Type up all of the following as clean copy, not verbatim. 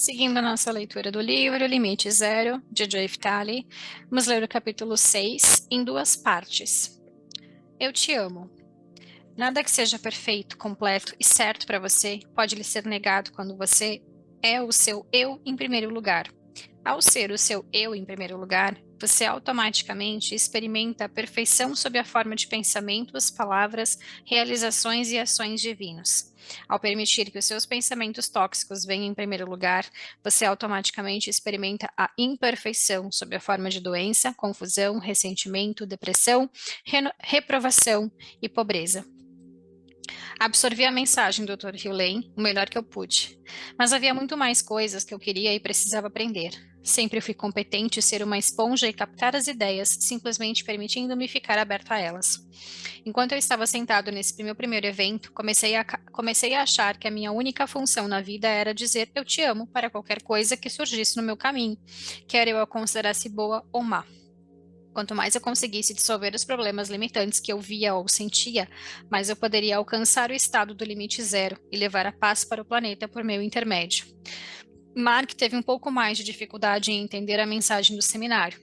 Seguindo a nossa leitura do livro Limite Zero, de Joe Vitale, vamos ler o capítulo 6 em duas partes. Eu te amo. Nada que seja perfeito, completo e certo para você pode lhe ser negado quando você é o seu eu em primeiro lugar. Ao ser o seu eu em primeiro lugar, você automaticamente experimenta a perfeição sob a forma de pensamentos, palavras, realizações e ações divinos. Ao permitir que os seus pensamentos tóxicos venham em primeiro lugar, você automaticamente experimenta a imperfeição sob a forma de doença, confusão, ressentimento, depressão, reprovação e pobreza. Absorvi a mensagem, Dr. Hewlane, o melhor que eu pude. Mas havia muito mais coisas que eu queria e precisava aprender. Sempre fui competente em ser uma esponja e captar as ideias, simplesmente permitindo-me ficar aberto a elas. Enquanto eu estava sentado nesse meu primeiro evento, comecei a achar que a minha única função na vida era dizer eu te amo para qualquer coisa que surgisse no meu caminho, quer eu a considerasse boa ou má. Quanto mais eu conseguisse dissolver os problemas limitantes que eu via ou sentia, mais eu poderia alcançar o estado do limite zero e levar a paz para o planeta por meu intermédio. Mark teve um pouco mais de dificuldade em entender a mensagem do seminário.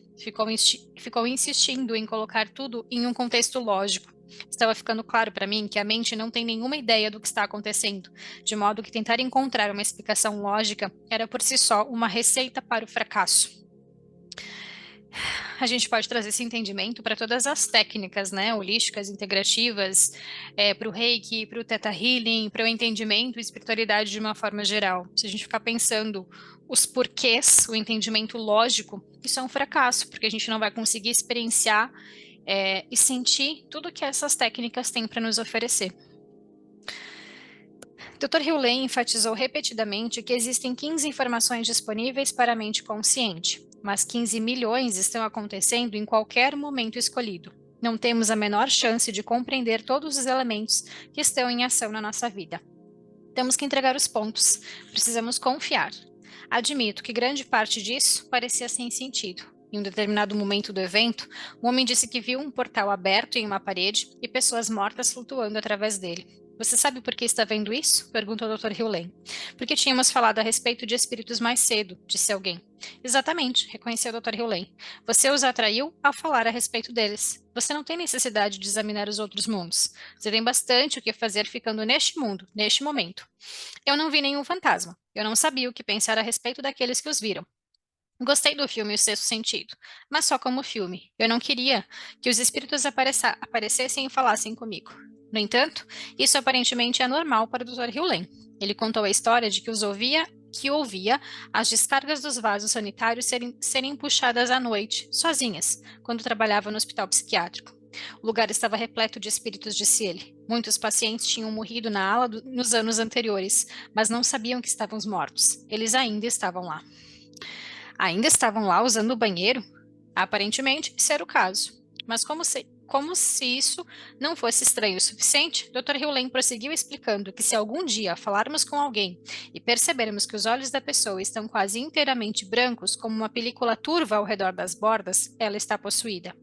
Ficou insistindo em colocar tudo em um contexto lógico. Estava ficando claro para mim que a mente não tem nenhuma ideia do que está acontecendo, de modo que tentar encontrar uma explicação lógica era por si só uma receita para o fracasso. A gente pode trazer esse entendimento para todas as técnicas, né, holísticas, integrativas, para o Reiki, para o Theta Healing, para o entendimento e espiritualidade de uma forma geral. Se a gente ficar pensando os porquês, o entendimento lógico, isso é um fracasso, porque a gente não vai conseguir experienciar e sentir tudo que essas técnicas têm para nos oferecer. Dr. Hewlane enfatizou repetidamente que existem 15 informações disponíveis para a mente consciente, mas 15 milhões estão acontecendo em qualquer momento escolhido. Não temos a menor chance de compreender todos os elementos que estão em ação na nossa vida. Temos que entregar os pontos, precisamos confiar. Admito que grande parte disso parecia sem sentido. Em um determinado momento do evento, um homem disse que viu um portal aberto em uma parede e pessoas mortas flutuando através dele. Você sabe por que está vendo isso? Perguntou o Dr. Hewlane. Porque tínhamos falado a respeito de espíritos mais cedo, disse alguém. Exatamente, reconheceu o Dr. Hewlane. Você os atraiu ao falar a respeito deles. Você não tem necessidade de examinar os outros mundos. Você tem bastante o que fazer ficando neste mundo, neste momento. Eu não vi nenhum fantasma. Eu não sabia o que pensar a respeito daqueles que os viram. Gostei do filme O Sexto Sentido, mas só como filme. Eu não queria que os espíritos aparecessem e falassem comigo. No entanto, isso aparentemente é normal para o Dr. Hewlane. Ele contou a história de que ouvia as descargas dos vasos sanitários serem puxadas à noite, sozinhas, quando trabalhava no hospital psiquiátrico. O lugar estava repleto de espíritos, disse ele. Muitos pacientes tinham morrido na ala nos anos anteriores, mas não sabiam que estavam mortos. Eles ainda estavam lá. Ainda estavam lá usando o banheiro? Aparentemente, esse era o caso. Mas como se isso não fosse estranho o suficiente, Dr. Hewlane prosseguiu explicando que se algum dia falarmos com alguém e percebermos que os olhos da pessoa estão quase inteiramente brancos, como uma película turva ao redor das bordas, ela está possuída.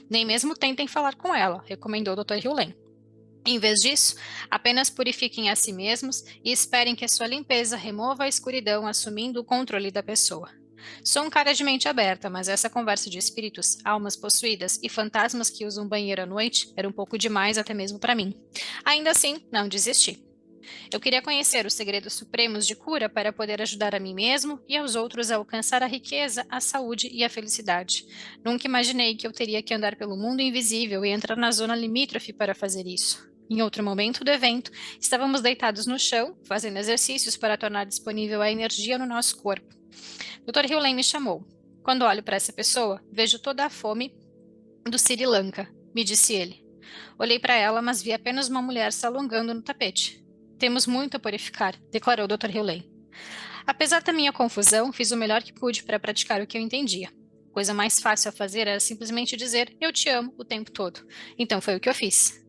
Nem mesmo tentem falar com ela, recomendou Dr. Hewlane. Em vez disso, apenas purifiquem a si mesmos e esperem que a sua limpeza remova a escuridão, assumindo o controle da pessoa. Sou um cara de mente aberta, mas essa conversa de espíritos, almas possuídas e fantasmas que usam banheiro à noite era um pouco demais até mesmo para mim. Ainda assim, não desisti. Eu queria conhecer os segredos supremos de cura para poder ajudar a mim mesmo e aos outros a alcançar a riqueza, a saúde e a felicidade. Nunca imaginei que eu teria que andar pelo mundo invisível e entrar na zona limítrofe para fazer isso. Em outro momento do evento, estávamos deitados no chão, fazendo exercícios para tornar disponível a energia no nosso corpo. Dr. Hewlane me chamou. Quando olho para essa pessoa, vejo toda a fome do Sri Lanka, me disse ele. Olhei para ela, mas vi apenas uma mulher se alongando no tapete. Temos muito a purificar, declarou Dr. Hewlane. Apesar da minha confusão, fiz o melhor que pude para praticar o que eu entendia. A coisa mais fácil a fazer era simplesmente dizer eu te amo o tempo todo. Então foi o que eu fiz.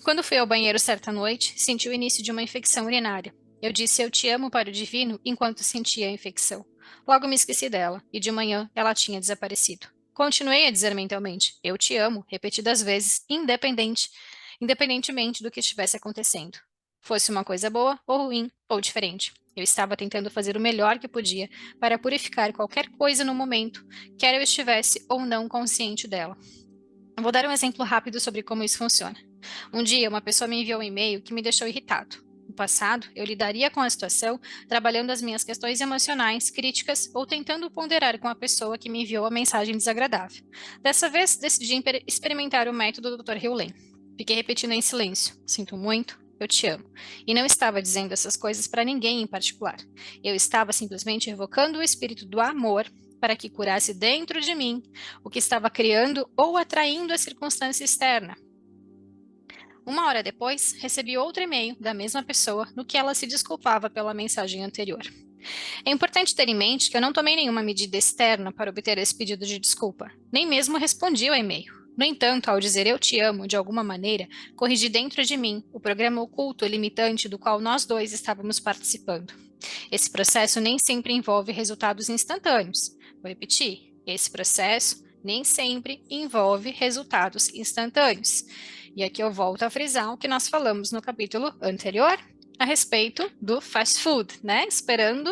Quando fui ao banheiro certa noite, senti o início de uma infecção urinária. Eu disse eu te amo para o divino enquanto sentia a infecção. Logo me esqueci dela, e de manhã ela tinha desaparecido. Continuei a dizer mentalmente, eu te amo, repetidas vezes, independentemente do que estivesse acontecendo. Fosse uma coisa boa, ou ruim, ou diferente. Eu estava tentando fazer o melhor que podia para purificar qualquer coisa no momento, quer eu estivesse ou não consciente dela. Vou dar um exemplo rápido sobre como isso funciona. Um dia, uma pessoa me enviou um e-mail que me deixou irritado. No passado, eu lidaria com a situação trabalhando as minhas questões emocionais, críticas ou tentando ponderar com a pessoa que me enviou a mensagem desagradável. Dessa vez, decidi experimentar o método do Dr. Hewlett. Fiquei repetindo em silêncio: sinto muito, eu te amo. E não estava dizendo essas coisas para ninguém em particular. Eu estava simplesmente evocando o espírito do amor para que curasse dentro de mim o que estava criando ou atraindo a circunstância externa. Uma hora depois, recebi outro e-mail da mesma pessoa no que ela se desculpava pela mensagem anterior. É importante ter em mente que eu não tomei nenhuma medida externa para obter esse pedido de desculpa, nem mesmo respondi ao e-mail. No entanto, ao dizer eu te amo, de alguma maneira, corrigi dentro de mim o programa oculto e limitante do qual nós dois estávamos participando. Esse processo nem sempre envolve resultados instantâneos. Vou repetir, esse processo nem sempre envolve resultados instantâneos. E aqui eu volto a frisar o que nós falamos no capítulo anterior a respeito do fast food, né? Esperando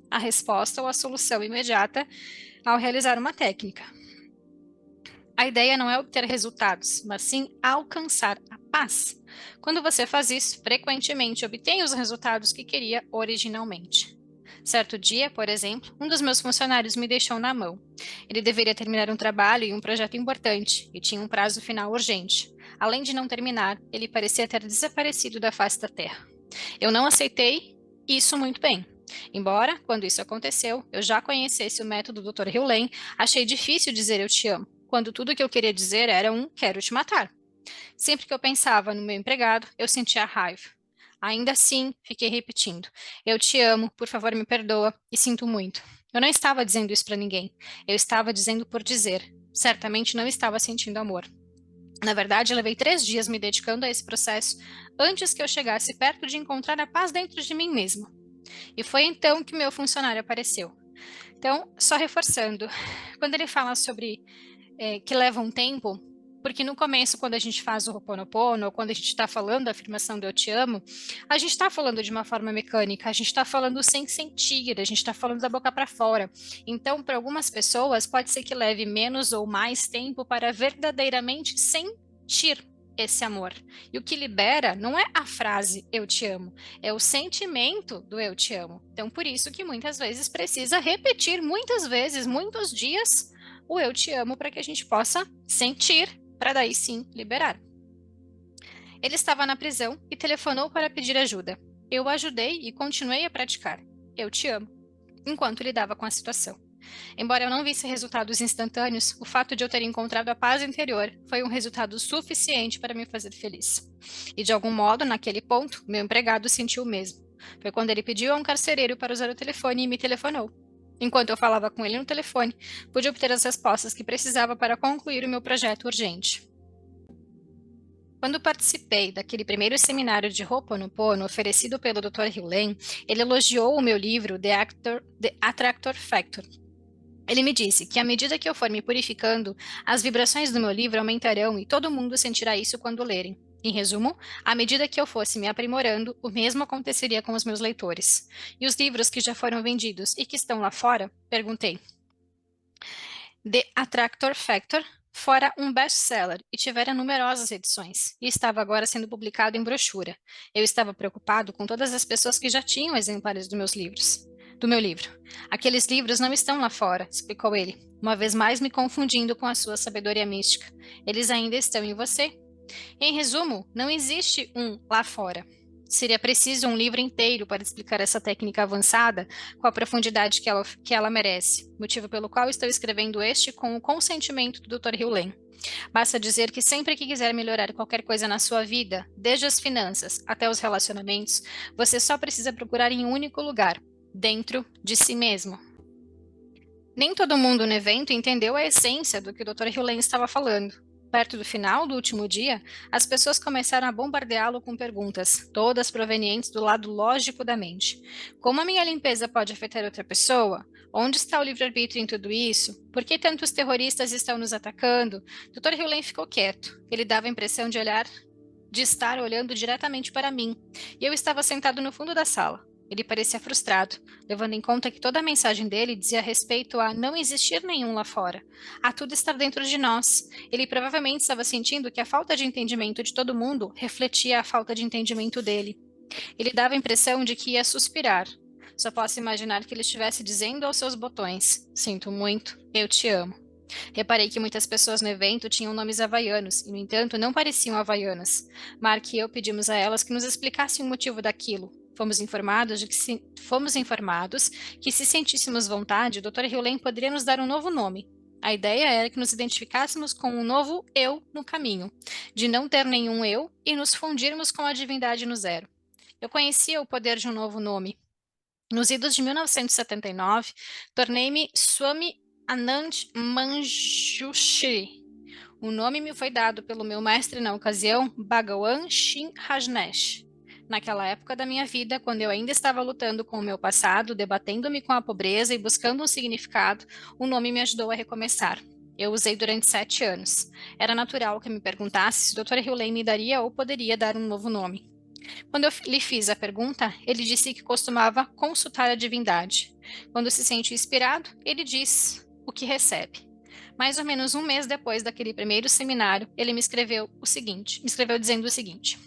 a resposta ou a solução imediata ao realizar uma técnica. A ideia não é obter resultados, mas sim alcançar a paz. Quando você faz isso, frequentemente obtém os resultados que queria originalmente. Certo dia, por exemplo, um dos meus funcionários me deixou na mão. Ele deveria terminar um trabalho e um projeto importante, e tinha um prazo final urgente. Além de não terminar, ele parecia ter desaparecido da face da terra. Eu não aceitei isso muito bem. Embora, quando isso aconteceu, eu já conhecesse o método do Dr. Hewlett, achei difícil dizer eu te amo, quando tudo que eu queria dizer era um quero te matar. Sempre que eu pensava no meu empregado, eu sentia raiva. Ainda assim, fiquei repetindo: eu te amo, por favor me perdoa e sinto muito. Eu não estava dizendo isso para ninguém. Eu estava dizendo por dizer. Certamente não estava sentindo amor. Na verdade, eu levei 3 dias me dedicando a esse processo antes que eu chegasse perto de encontrar a paz dentro de mim mesmo. E foi então que meu funcionário apareceu. Então, só reforçando, quando ele fala sobre que leva um tempo, porque no começo, quando a gente faz o Ho'oponopono, ou quando a gente está falando a afirmação do eu te amo, a gente está falando de uma forma mecânica, a gente está falando sem sentir, a gente está falando da boca para fora. Então, para algumas pessoas, pode ser que leve menos ou mais tempo para verdadeiramente sentir esse amor. E o que libera não é a frase eu te amo, é o sentimento do eu te amo. Então, por isso que muitas vezes precisa repetir muitas vezes, muitos dias, o eu te amo para que a gente possa sentir, para daí sim liberar. Ele estava na prisão e telefonou para pedir ajuda. Eu o ajudei e continuei a praticar. Eu te amo, enquanto lidava com a situação. Embora eu não visse resultados instantâneos, o fato de eu ter encontrado a paz interior foi um resultado suficiente para me fazer feliz. E de algum modo, naquele ponto, meu empregado sentiu o mesmo. Foi quando ele pediu a um carcereiro para usar o telefone e me telefonou. Enquanto eu falava com ele no telefone, pude obter as respostas que precisava para concluir o meu projeto urgente. Quando participei daquele primeiro seminário de Ho'oponopono oferecido pelo Dr. Hewlett, ele elogiou o meu livro The Attractor Factor. Ele me disse que à medida que eu for me purificando, as vibrações do meu livro aumentarão e todo mundo sentirá isso quando lerem. Em resumo, à medida que eu fosse me aprimorando, o mesmo aconteceria com os meus leitores. E os livros que já foram vendidos e que estão lá fora? Perguntei. The Attractor Factor fora um best-seller e tivera numerosas edições, e estava agora sendo publicado em brochura. Eu estava preocupado com todas as pessoas que já tinham exemplares do meu livro. Aqueles livros não estão lá fora, explicou ele, uma vez mais me confundindo com a sua sabedoria mística. Eles ainda estão em você. Em resumo, não existe um lá fora. Seria preciso um livro inteiro para explicar essa técnica avançada com a profundidade que ela merece, motivo pelo qual estou escrevendo este com o consentimento do Dr. Hewlett. Basta dizer que sempre que quiser melhorar qualquer coisa na sua vida, desde as finanças até os relacionamentos, você só precisa procurar em um único lugar, dentro de si mesmo. Nem todo mundo no evento entendeu a essência do que o Dr. Hewlett estava falando. Perto do final do último dia, as pessoas começaram a bombardeá-lo com perguntas, todas provenientes do lado lógico da mente. Como a minha limpeza pode afetar outra pessoa? Onde está o livre-arbítrio em tudo isso? Por que tantos terroristas estão nos atacando? Dr. Hewlett ficou quieto. Ele dava a impressão de estar olhando diretamente para mim. E eu estava sentado no fundo da sala. Ele parecia frustrado, levando em conta que toda a mensagem dele dizia respeito a não existir nenhum lá fora, a tudo estar dentro de nós. Ele provavelmente estava sentindo que a falta de entendimento de todo mundo refletia a falta de entendimento dele. Ele dava a impressão de que ia suspirar. Só posso imaginar que ele estivesse dizendo aos seus botões: Sinto muito, eu te amo. Reparei que muitas pessoas no evento tinham nomes havaianos e, no entanto, não pareciam havaianas. Mark e eu pedimos a elas que nos explicassem o motivo daquilo. Fomos informados que se sentíssemos vontade, o Dr. Hewlett poderia nos dar um novo nome. A ideia era que nos identificássemos com um novo eu no caminho, de não ter nenhum eu e nos fundirmos com a divindade no zero. Eu conhecia o poder de um novo nome. Nos idos de 1979, tornei-me Swami Anand Manjushri. O nome me foi dado pelo meu mestre na ocasião, Bhagawan Shin Rajneesh. Naquela época da minha vida, quando eu ainda estava lutando com o meu passado, debatendo-me com a pobreza e buscando um significado, o nome me ajudou a recomeçar. Eu usei durante 7 anos. Era natural que me perguntasse se o Dr. Hewlett me daria ou poderia dar um novo nome. Quando eu lhe fiz a pergunta, ele disse que costumava consultar a divindade. Quando se sente inspirado, ele diz o que recebe. Mais ou menos um mês depois daquele primeiro seminário, ele me escreveu dizendo o seguinte: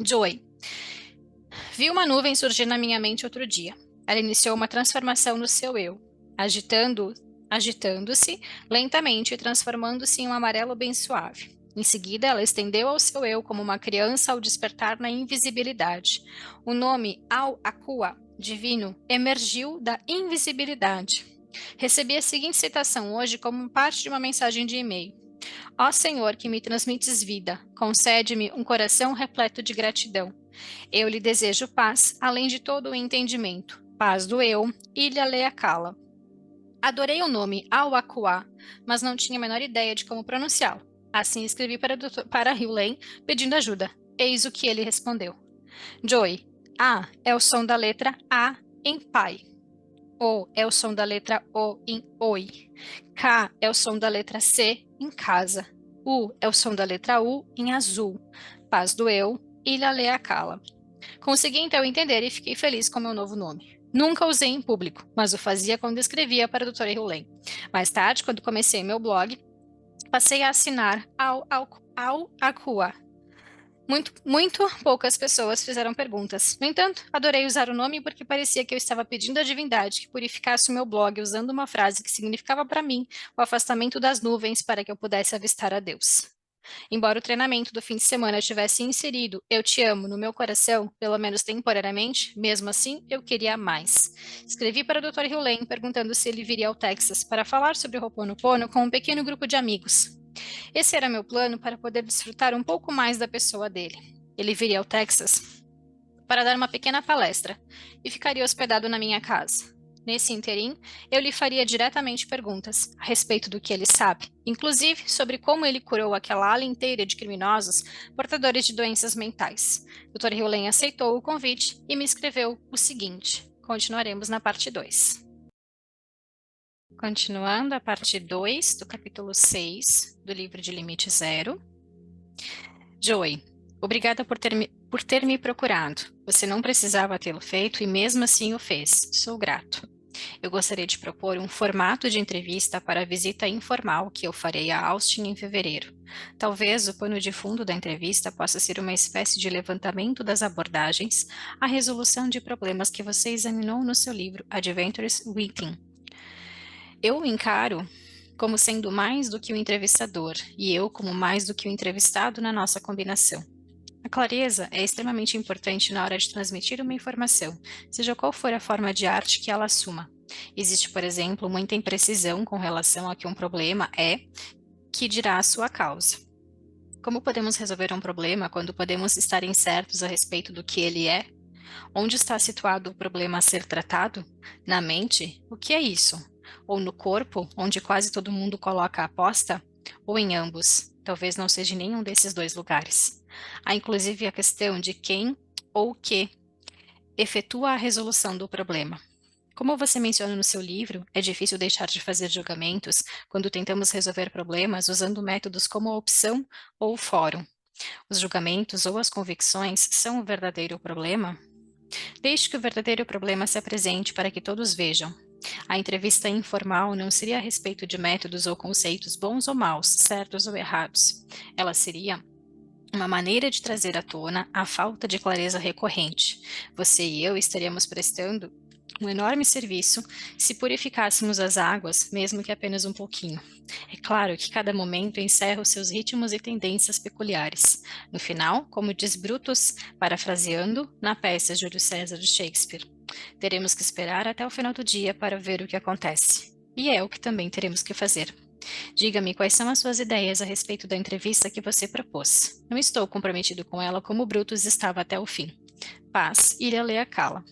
Joy, vi uma nuvem surgir na minha mente outro dia. Ela iniciou uma transformação no seu eu, agitando-se lentamente e transformando-se em um amarelo bem suave. Em seguida, ela estendeu ao seu eu como uma criança ao despertar na invisibilidade. O nome Al-Aqua, divino, emergiu da invisibilidade. Recebi a seguinte citação hoje como parte de uma mensagem de e-mail. Ó Senhor, que me transmites vida, concede-me um coração repleto de gratidão. Eu lhe desejo paz, além de todo o entendimento, paz do eu, Ilha Leakala. Adorei o nome Al-Aqua, mas não tinha a menor ideia de como pronunciá-lo. Assim escrevi para Hewlett pedindo ajuda. Eis o que ele respondeu. Joy, A é o som da letra A em pai. O é o som da letra O em oi. K é o som da letra C em casa. U é o som da letra U em azul. Paz do eu, Ilha Leakala. Consegui então entender e fiquei feliz com meu novo nome. Nunca usei em público, mas o fazia quando escrevia para a doutora Hewlett. Mais tarde, quando comecei meu blog, passei a assinar ao Acua. Muito poucas pessoas fizeram perguntas. No entanto, adorei usar o nome porque parecia que eu estava pedindo à divindade que purificasse o meu blog usando uma frase que significava para mim o afastamento das nuvens para que eu pudesse avistar a Deus. Embora o treinamento do fim de semana tivesse inserido "eu te amo" no meu coração, pelo menos temporariamente, mesmo assim, eu queria mais. Escrevi para o Dr. Hewlett perguntando se ele viria ao Texas para falar sobre o Ho'oponopono com um pequeno grupo de amigos. Esse era meu plano para poder desfrutar um pouco mais da pessoa dele. Ele viria ao Texas para dar uma pequena palestra e ficaria hospedado na minha casa. Nesse interim, eu lhe faria diretamente perguntas a respeito do que ele sabe, inclusive sobre como ele curou aquela ala inteira de criminosos portadores de doenças mentais. Dr. Hewlett aceitou o convite e me escreveu o seguinte. Continuaremos na parte 2. Continuando a parte 2 do capítulo 6 do livro de Limite Zero. Joey, obrigada por ter me procurado. Você não precisava tê-lo feito e mesmo assim o fez. Sou grato. Eu gostaria de propor um formato de entrevista para a visita informal que eu farei a Austin em fevereiro. Talvez o pano de fundo da entrevista possa ser uma espécie de levantamento das abordagens à resolução de problemas que você examinou no seu livro Adventures Within. Eu o encaro como sendo mais do que o entrevistador e eu como mais do que o entrevistado na nossa combinação. A clareza é extremamente importante na hora de transmitir uma informação, seja qual for a forma de arte que ela assuma. Existe, por exemplo, muita imprecisão com relação a que um problema é, que dirá a sua causa. Como podemos resolver um problema quando podemos estar incertos a respeito do que ele é? Onde está situado o problema a ser tratado? Na mente? O que é isso? Ou no corpo, onde quase todo mundo coloca a aposta? Ou em ambos? Talvez não seja em nenhum desses dois lugares. Há inclusive a questão de quem ou o que efetua a resolução do problema. Como você menciona no seu livro, é difícil deixar de fazer julgamentos quando tentamos resolver problemas usando métodos como a opção ou o fórum. Os julgamentos ou as convicções são o verdadeiro problema? Deixe que o verdadeiro problema se apresente para que todos vejam. A entrevista informal não seria a respeito de métodos ou conceitos bons ou maus, certos ou errados. Ela seria uma maneira de trazer à tona a falta de clareza recorrente. Você e eu estaríamos prestando um enorme serviço se purificássemos as águas, mesmo que apenas um pouquinho. É claro que cada momento encerra os seus ritmos e tendências peculiares. No final, como diz Brutus, parafraseando, na peça Júlio César de Shakespeare, teremos que esperar até o final do dia para ver o que acontece. E é o que também teremos que fazer. Diga-me quais são as suas ideias a respeito da entrevista que você propôs. Não estou comprometido com ela como Brutus estava até o fim. Paz, Ilha Leacala.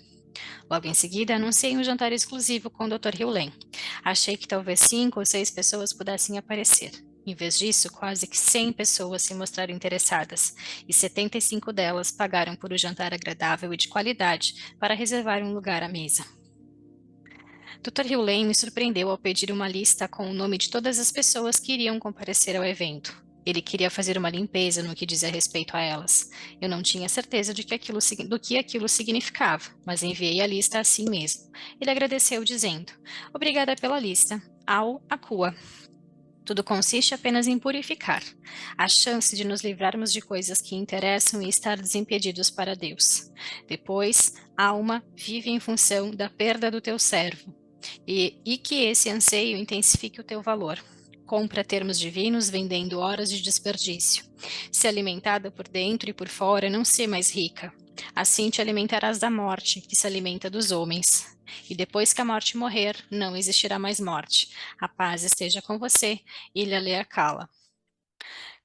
Logo em seguida, anunciei um jantar exclusivo com o Dr. Hewlett. Achei que talvez 5 ou 6 pessoas pudessem aparecer. Em vez disso, quase que 100 pessoas se mostraram interessadas, e 75 delas pagaram por um jantar agradável e de qualidade para reservar um lugar à mesa. Dr. Hewlett me surpreendeu ao pedir uma lista com o nome de todas as pessoas que iriam comparecer ao evento. Ele queria fazer uma limpeza no que dizia respeito a elas. Eu não tinha certeza do que aquilo significava, mas enviei a lista assim mesmo. Ele agradeceu, dizendo: Obrigada pela lista. Ao Akua. Tudo consiste apenas em purificar. A chance de nos livrarmos de coisas que interessam e estar desimpedidos para Deus. Depois, alma vive em função da perda do teu servo e que esse anseio intensifique o teu valor. Compra termos divinos vendendo horas de desperdício. Se alimentada por dentro e por fora, não ser mais rica. Assim te alimentarás da morte, que se alimenta dos homens. E depois que a morte morrer, não existirá mais morte. A paz esteja com você, Ilha Leacala.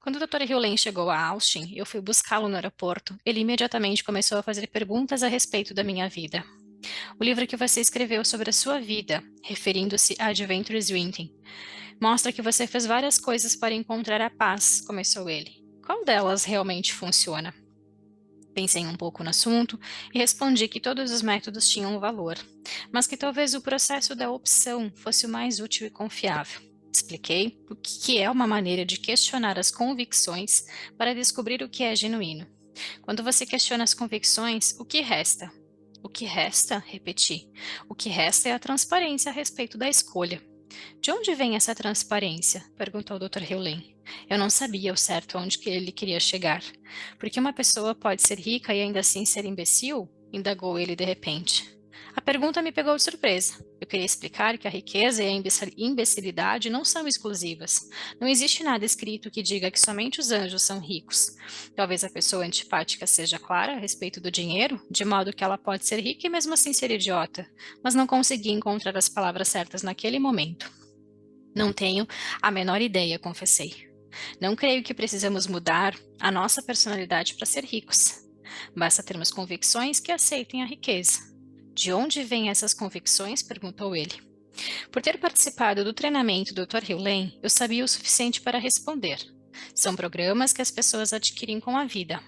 Quando o Dr. Hewlett chegou a Austin, eu fui buscá-lo no aeroporto. Ele imediatamente começou a fazer perguntas a respeito da minha vida. O livro que você escreveu sobre a sua vida, referindo-se a Adventures Within, mostra que você fez várias coisas para encontrar a paz, começou ele. Qual delas realmente funciona? Pensei um pouco no assunto e respondi que todos os métodos tinham um valor, mas que talvez o processo da opção fosse o mais útil e confiável. Expliquei o que é uma maneira de questionar as convicções para descobrir o que é genuíno. Quando você questiona as convicções, o que resta? O que resta? Repeti. O que resta é a transparência a respeito da escolha. De onde vem essa transparência? Perguntou o Dr. Hewlett. Eu não sabia ao certo onde que ele queria chegar. Porque uma pessoa pode ser rica e ainda assim ser imbecil? Indagou ele de repente. A pergunta me pegou de surpresa. Eu queria explicar que a riqueza e a imbecilidade não são exclusivas. Não existe nada escrito que diga que somente os anjos são ricos. Talvez a pessoa antipática seja clara a respeito do dinheiro, de modo que ela pode ser rica e mesmo assim ser idiota, mas não consegui encontrar as palavras certas naquele momento. Não tenho a menor ideia, confessei. Não creio que precisamos mudar a nossa personalidade para ser ricos. Basta termos convicções que aceitem a riqueza. De onde vêm essas convicções? Perguntou ele. Por ter participado do treinamento do Dr. Hewlett, eu sabia o suficiente para responder. São programas que as pessoas adquirem com a vida.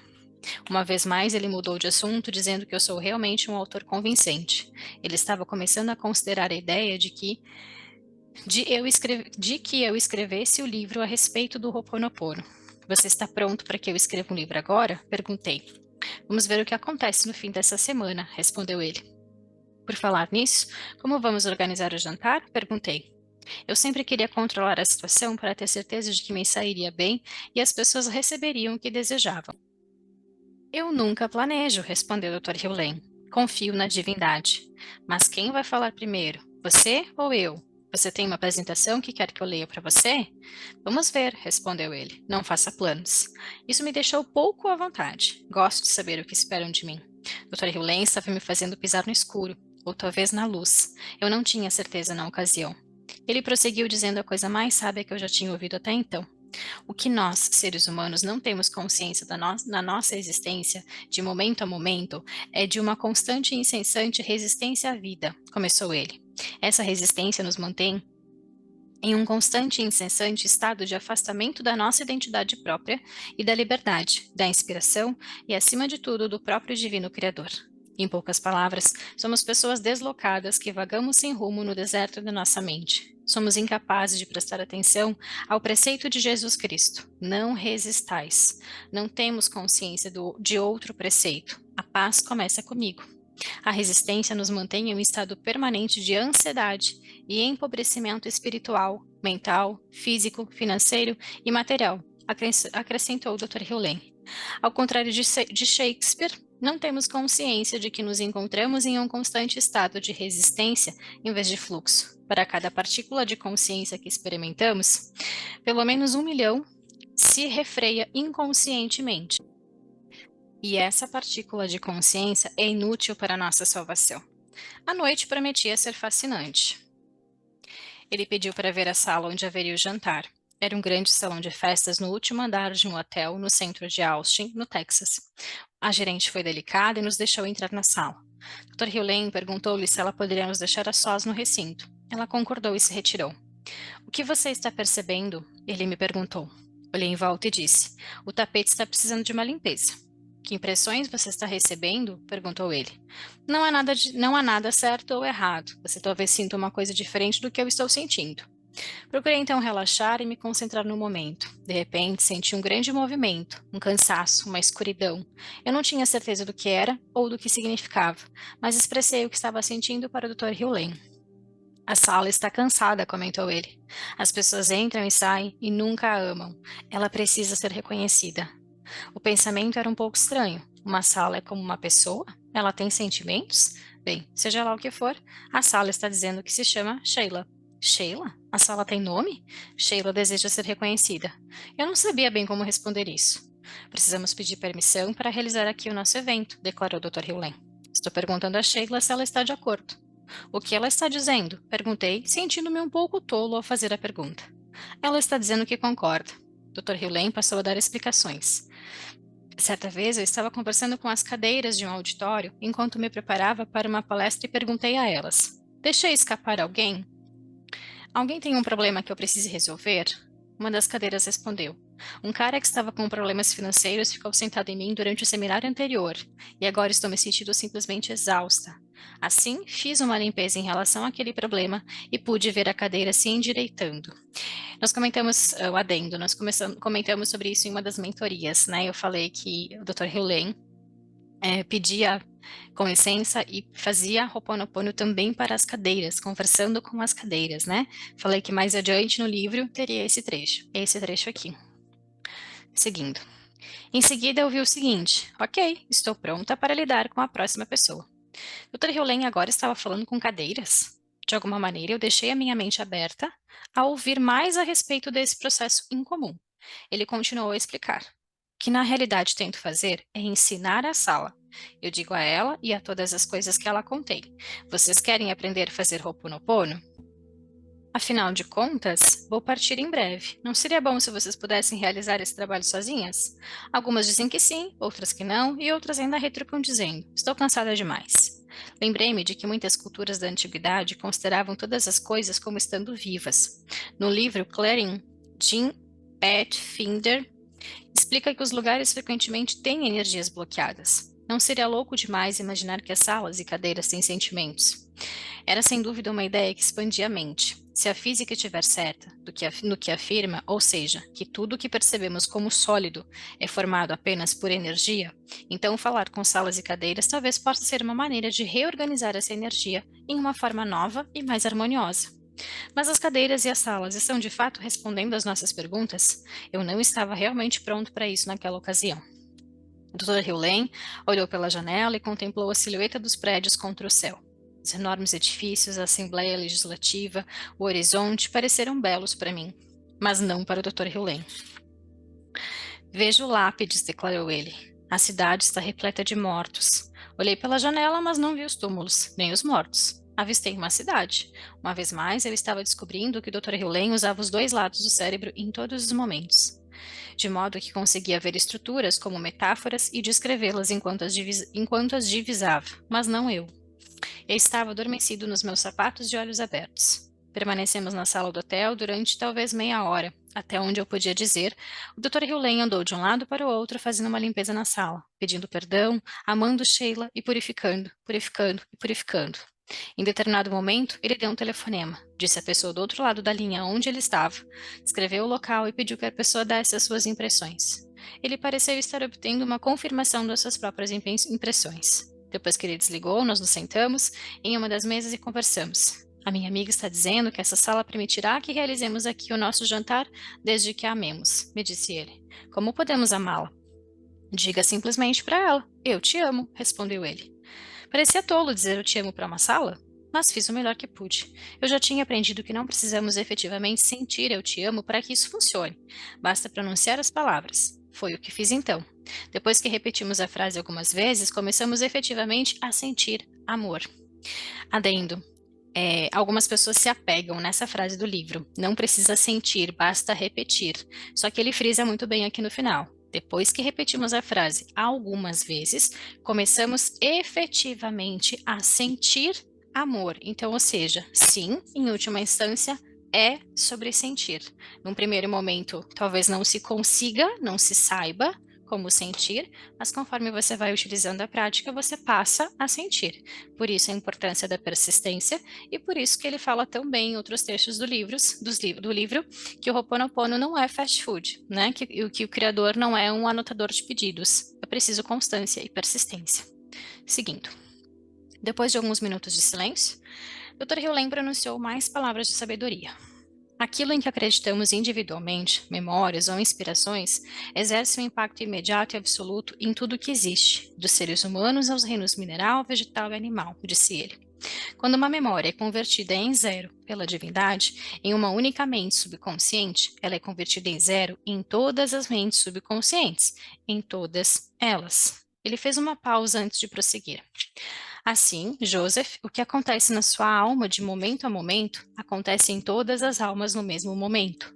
Uma vez mais, ele mudou de assunto, dizendo que eu sou realmente um autor convincente. Ele estava começando a considerar a ideia de que eu escrevesse o livro a respeito do Ho'oponopono. Você está pronto para que eu escreva um livro agora? Perguntei. Vamos ver o que acontece no fim dessa semana, respondeu ele. Por falar nisso, como vamos organizar o jantar? Perguntei. Eu sempre queria controlar a situação para ter certeza de que me sairia bem e as pessoas receberiam o que desejavam. Eu nunca planejo, respondeu o Dr. Hewlett. Confio na divindade. Mas quem vai falar primeiro? Você ou eu? Você tem uma apresentação que quer que eu leia para você? Vamos ver, respondeu ele. Não faça planos. Isso me deixou pouco à vontade. Gosto de saber o que esperam de mim. Dr. Hewlett estava me fazendo pisar no escuro, ou talvez na luz. Eu não tinha certeza na ocasião. Ele prosseguiu dizendo a coisa mais sábia que eu já tinha ouvido até então. O que nós, seres humanos, não temos consciência na nossa existência, de momento a momento, é de uma constante e incessante resistência à vida, começou ele. Essa resistência nos mantém em um constante e incessante estado de afastamento da nossa identidade própria e da liberdade, da inspiração e, acima de tudo, do próprio Divino Criador. Em poucas palavras, somos pessoas deslocadas que vagamos sem rumo no deserto da nossa mente. Somos incapazes de prestar atenção ao preceito de Jesus Cristo. Não resistais. Não temos consciência de outro preceito. A paz começa comigo. A resistência nos mantém em um estado permanente de ansiedade e empobrecimento espiritual, mental, físico, financeiro e material, acrescentou o Dr. Hewlett. Ao contrário de Shakespeare, não temos consciência de que nos encontramos em um constante estado de resistência em vez de fluxo. Para cada partícula de consciência que experimentamos, pelo menos 1 milhão se refreia inconscientemente. E essa partícula de consciência é inútil para a nossa salvação. A noite prometia ser fascinante. Ele pediu para ver a sala onde haveria o jantar. Era um grande salão de festas no último andar de um hotel no centro de Austin, no Texas. A gerente foi delicada e nos deixou entrar na sala. Dr. Hewlett perguntou-lhe se ela poderia nos deixar a sós no recinto. Ela concordou e se retirou. O que você está percebendo? Ele me perguntou. Olhei em volta e disse, o tapete está precisando de uma limpeza. Que impressões você está recebendo? Perguntou ele. Não há nada certo ou errado. Você talvez sinta uma coisa diferente do que eu estou sentindo. Procurei então relaxar e me concentrar no momento. De repente, senti um grande movimento, um cansaço, uma escuridão. Eu não tinha certeza do que era ou do que significava, mas expressei o que estava sentindo para o Dr. Hewlett. A sala está cansada, comentou ele. As pessoas entram e saem e nunca a amam. Ela precisa ser reconhecida. O pensamento era um pouco estranho. Uma sala é como uma pessoa? Ela tem sentimentos? Bem, seja lá o que for, a sala está dizendo que se chama Sheila. Sheila? A sala tem nome? Sheila deseja ser reconhecida. Eu não sabia bem como responder isso. Precisamos pedir permissão para realizar aqui o nosso evento, declarou o Dr. Hewlett. Estou perguntando a Sheila se ela está de acordo. O que ela está dizendo? Perguntei, sentindo-me um pouco tolo ao fazer a pergunta. Ela está dizendo que concorda. Dr. Hewlett passou a dar explicações. Certa vez eu estava conversando com as cadeiras de um auditório enquanto me preparava para uma palestra e perguntei a elas: deixei escapar alguém? Alguém tem um problema que eu precise resolver? Uma das cadeiras respondeu. Um cara que estava com problemas financeiros ficou sentado em mim durante o seminário anterior e agora estou me sentindo simplesmente exausta. Assim, fiz uma limpeza em relação àquele problema e pude ver a cadeira se endireitando. Nós comentamos, o adendo, nós comentamos sobre isso em uma das mentorias, né? Eu falei que o Dr. Hewlett pedia com licença e fazia Ho'oponopono também para as cadeiras, conversando com as cadeiras, né? Falei que mais adiante no livro teria esse trecho aqui. Seguindo. Em seguida eu vi o seguinte, ok, estou pronta para lidar com a próxima pessoa. Dr. Hewlett agora estava falando com cadeiras? De alguma maneira eu deixei a minha mente aberta a ouvir mais a respeito desse processo incomum. Ele continuou a explicar. O que na realidade tento fazer é ensinar a sala. Eu digo a ela e a todas as coisas que ela contém. Vocês querem aprender a fazer Ho'oponopono? Afinal de contas, vou partir em breve. Não seria bom se vocês pudessem realizar esse trabalho sozinhas? Algumas dizem que sim, outras que não, e outras ainda retrucam dizendo: estou cansada demais. Lembrei-me de que muitas culturas da antiguidade consideravam todas as coisas como estando vivas. No livro Clearing, Jim Pathfinder explica que os lugares frequentemente têm energias bloqueadas. Não seria louco demais imaginar que as salas e cadeiras têm sentimentos. Era sem dúvida uma ideia que expandia a mente. Se a física estiver certa no que afirma, ou seja, que tudo o que percebemos como sólido é formado apenas por energia, então falar com salas e cadeiras talvez possa ser uma maneira de reorganizar essa energia em uma forma nova e mais harmoniosa. Mas as cadeiras e as salas estão de fato respondendo às nossas perguntas? Eu não estava realmente pronto para isso naquela ocasião. O Dr. Hewlett olhou pela janela e contemplou a silhueta dos prédios contra o céu. Os enormes edifícios, a Assembleia Legislativa, o horizonte pareceram belos para mim, mas não para o Dr. Hewlett. Vejo lápides, declarou ele. A cidade está repleta de mortos. Olhei pela janela, mas não vi os túmulos, nem os mortos. Avistei uma cidade. Uma vez mais, eu estava descobrindo que o Dr. Hewlett usava os dois lados do cérebro em todos os momentos, de modo que conseguia ver estruturas como metáforas e descrevê-las enquanto as divisava, mas não eu. Eu estava adormecido nos meus sapatos de olhos abertos. Permanecemos na sala do hotel durante talvez meia hora, até onde eu podia dizer. O Dr. Hewlett andou de um lado para o outro fazendo uma limpeza na sala, pedindo perdão, amando Sheila e purificando, purificando e purificando. Em determinado momento, ele deu um telefonema, disse à pessoa do outro lado da linha onde ele estava, descreveu o local e pediu que a pessoa desse as suas impressões. Ele pareceu estar obtendo uma confirmação das suas próprias impressões. Depois que ele desligou, nós nos sentamos em uma das mesas e conversamos. A minha amiga está dizendo que essa sala permitirá que realizemos aqui o nosso jantar desde que a amemos, me disse ele. Como podemos amá-la? Diga simplesmente para ela: eu te amo, respondeu ele. Parecia tolo dizer eu te amo para uma sala, mas fiz o melhor que pude. Eu já tinha aprendido que não precisamos efetivamente sentir eu te amo para que isso funcione. Basta pronunciar as palavras. Foi o que fiz então. Depois que repetimos a frase algumas vezes, começamos efetivamente a sentir amor. Adendo. Algumas pessoas se apegam nessa frase do livro. Não precisa sentir, basta repetir. Só que ele frisa muito bem aqui no final. Depois que repetimos a frase algumas vezes, começamos efetivamente a sentir amor. Então, ou seja, sim, em última instância, é sobre sentir. Num primeiro momento, talvez não se consiga, não se saiba como sentir, mas conforme você vai utilizando a prática, você passa a sentir. Por isso a importância da persistência e por isso que ele fala tão bem em outros textos do livro que o Ho'oponopono não é fast food, né? Que o criador não é um anotador de pedidos. É preciso constância e persistência. Seguindo. Depois de alguns minutos de silêncio, Dr. Hewlett pronunciou mais palavras de sabedoria. Aquilo em que acreditamos individualmente, memórias ou inspirações, exerce um impacto imediato e absoluto em tudo o que existe, dos seres humanos aos reinos mineral, vegetal e animal, disse ele. Quando uma memória é convertida em zero pela divindade, em uma única mente subconsciente, ela é convertida em zero em todas as mentes subconscientes, em todas elas. Ele fez uma pausa antes de prosseguir. Assim, Joseph, o que acontece na sua alma de momento a momento, acontece em todas as almas no mesmo momento.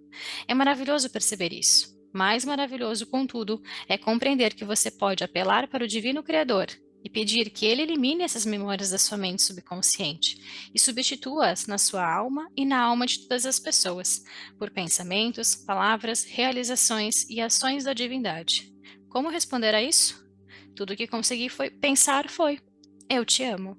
É maravilhoso perceber isso. Mais maravilhoso, contudo, é compreender que você pode apelar para o Divino Criador e pedir que ele elimine essas memórias da sua mente subconsciente e substitua-as na sua alma e na alma de todas as pessoas, por pensamentos, palavras, realizações e ações da divindade. Como responder a isso? Tudo o que consegui foi pensar foi: eu te amo.